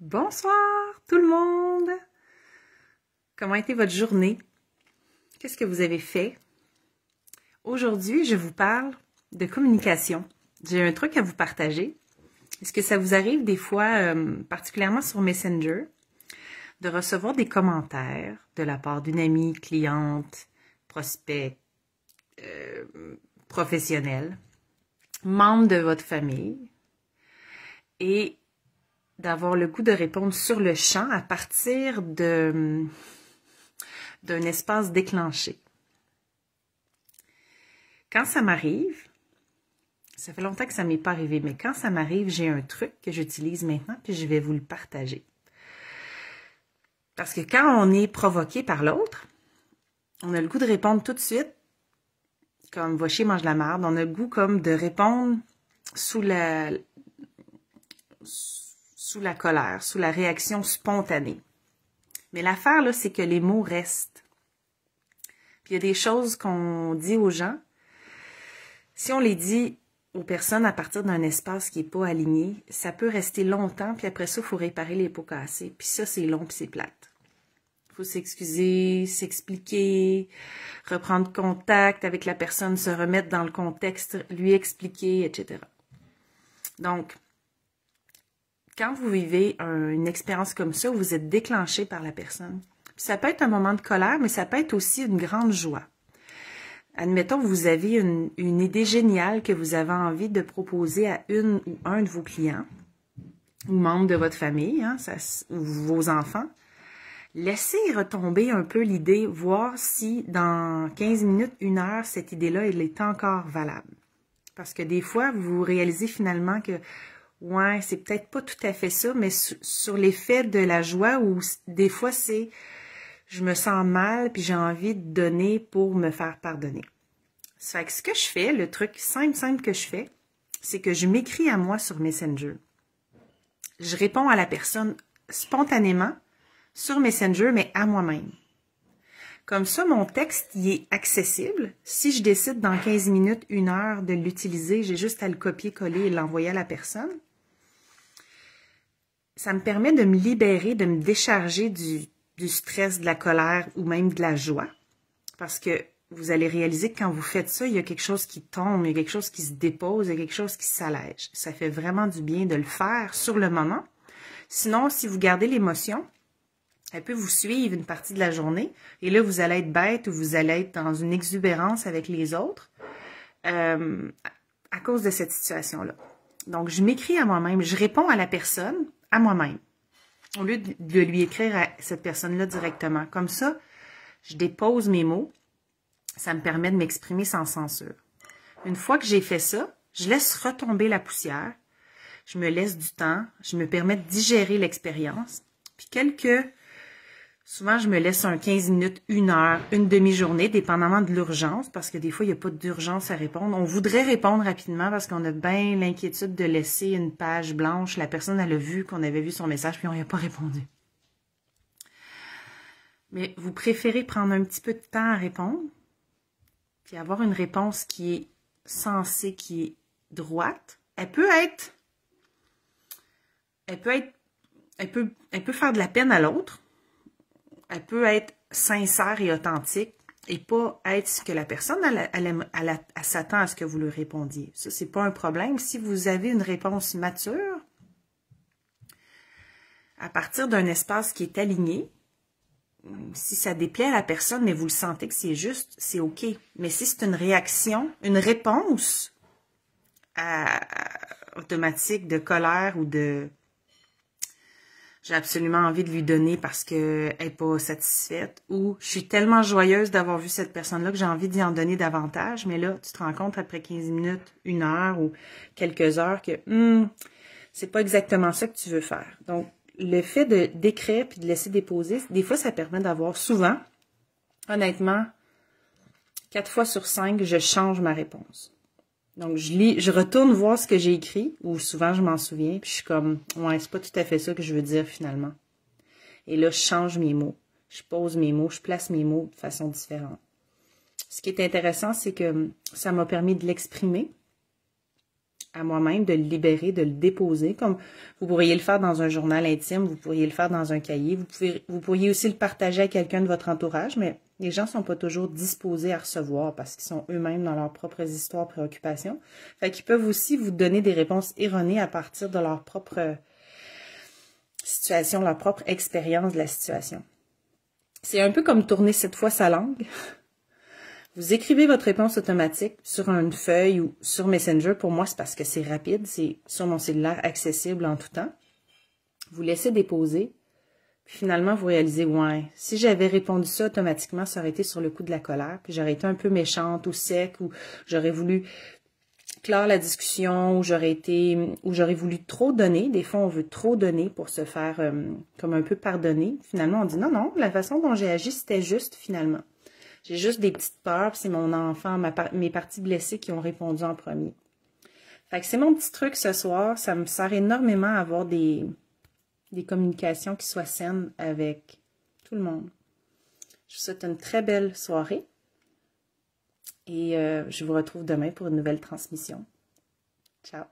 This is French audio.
Bonsoir tout le monde! Comment a été votre journée? Qu'est-ce que vous avez fait? Aujourd'hui, je vous parle de communication. J'ai un truc à vous partager. Est-ce que ça vous arrive des fois, particulièrement sur Messenger, de recevoir des commentaires de la part d'une amie, cliente, prospect, professionnel, membre de votre famille, et d'avoir le goût de répondre sur le champ à partir d'un espace déclenché. Quand ça m'arrive, ça fait longtemps que ça ne m'est pas arrivé, mais quand ça m'arrive, j'ai un truc que j'utilise maintenant, puis je vais vous le partager. Parce que quand on est provoqué par l'autre, on a le goût de répondre tout de suite, comme « va chier, mange la marde ». On a le goût comme de répondre sous la colère, sous la réaction spontanée. Mais l'affaire, là, c'est que les mots restent. Puis il y a des choses qu'on dit aux gens. Si on les dit aux personnes à partir d'un espace qui n'est pas aligné, ça peut rester longtemps, puis après ça, il faut réparer les pots cassés. Puis ça, c'est long, puis c'est plate. Il faut s'excuser, s'expliquer, reprendre contact avec la personne, se remettre dans le contexte, lui expliquer, etc. Donc, quand vous vivez une expérience comme ça, vous êtes déclenché par la personne. Puis ça peut être un moment de colère, mais ça peut être aussi une grande joie. Admettons que vous avez une idée géniale que vous avez envie de proposer à une ou un de vos clients ou membres de votre famille, ou vos enfants. Laissez retomber un peu l'idée, voir si dans 15 minutes, 1 heure, cette idée-là, elle est encore valable. Parce que des fois, vous réalisez finalement que ouais, c'est peut-être pas tout à fait ça, mais sur l'effet de la joie où des fois c'est je me sens mal puis j'ai envie de donner pour me faire pardonner. Ça fait que ce que je fais, le truc simple que je fais, c'est que je m'écris à moi sur Messenger. Je réponds à la personne spontanément sur Messenger, mais à moi-même. Comme ça, mon texte, il est accessible. Si je décide dans 15 minutes, 1 heure de l'utiliser, j'ai juste à le copier-coller et l'envoyer à la personne. Ça me permet de me libérer, de me décharger du stress, de la colère ou même de la joie. Parce que vous allez réaliser que quand vous faites ça, il y a quelque chose qui tombe, il y a quelque chose qui se dépose, il y a quelque chose qui s'allège. Ça fait vraiment du bien de le faire sur le moment. Sinon, si vous gardez l'émotion, elle peut vous suivre une partie de la journée. Et là, vous allez être bête ou vous allez être dans une exubérance avec les autres à cause de cette situation-là. Donc, je m'écris à moi-même, je réponds à la personne à moi-même, au lieu de lui écrire à cette personne-là directement. Comme ça, je dépose mes mots. Ça me permet de m'exprimer sans censure. Une fois que j'ai fait ça, je laisse retomber la poussière. Je me laisse du temps. Je me permets de digérer l'expérience. Puis souvent, je me laisse 15 minutes, 1 heure, une demi-journée, dépendamment de l'urgence, parce que des fois, il n'y a pas d'urgence à répondre. On voudrait répondre rapidement parce qu'on a bien l'inquiétude de laisser une page blanche. La personne, elle a vu qu'on avait vu son message, puis on n'y a pas répondu. Mais vous préférez prendre un petit peu de temps à répondre, puis avoir une réponse qui est sensée, qui est droite. Elle peut faire de la peine à l'autre. Elle peut être sincère et authentique et pas être ce que la personne elle s'attend à ce que vous lui répondiez. Ça, c'est pas un problème. Si vous avez une réponse mature, à partir d'un espace qui est aligné, si ça déplaît à la personne, mais vous le sentez que c'est juste, c'est OK. Mais si c'est une réaction, une réponse automatique de colère ou de j'ai absolument envie de lui donner parce qu'elle n'est pas satisfaite, ou je suis tellement joyeuse d'avoir vu cette personne-là que j'ai envie d'y en donner davantage, mais là, tu te rends compte après 15 minutes, 1 heure ou quelques heures que c'est pas exactement ça que tu veux faire. Donc, le fait d'écrire puis de laisser déposer, des fois, ça permet d'avoir souvent, honnêtement, 4 fois sur 5, je change ma réponse. Donc, je retourne voir ce que j'ai écrit, ou souvent je m'en souviens, puis je suis comme, ouais, c'est pas tout à fait ça que je veux dire finalement. Et là, je change mes mots, je pose mes mots, je place mes mots de façon différente. Ce qui est intéressant, c'est que ça m'a permis de l'exprimer à moi-même, de le libérer, de le déposer, comme vous pourriez le faire dans un journal intime, vous pourriez le faire dans un cahier, vous pourriez aussi le partager à quelqu'un de votre entourage, mais les gens sont pas toujours disposés à recevoir parce qu'ils sont eux-mêmes dans leurs propres histoires, préoccupations. Fait qu'ils peuvent aussi vous donner des réponses erronées à partir de leur propre situation, leur propre expérience de la situation. C'est un peu comme tourner cette fois sa langue. Vous écrivez votre réponse automatique sur une feuille ou sur Messenger. Pour moi, c'est parce que c'est rapide, c'est sur mon cellulaire accessible en tout temps. Vous laissez déposer, puis finalement, vous réalisez, ouais, si j'avais répondu ça automatiquement, ça aurait été sur le coup de la colère, puis j'aurais été un peu méchante ou sec, ou j'aurais voulu clore la discussion, ou j'aurais voulu trop donner. Des fois, on veut trop donner pour se faire comme un peu pardonner. Finalement, on dit non, la façon dont j'ai agi, c'était juste finalement. J'ai juste des petites peurs, puis c'est mon enfant, mes parties blessées qui ont répondu en premier. Fait que c'est mon petit truc ce soir. Ça me sert énormément à avoir des communications qui soient saines avec tout le monde. Je vous souhaite une très belle soirée et je vous retrouve demain pour une nouvelle transmission. Ciao!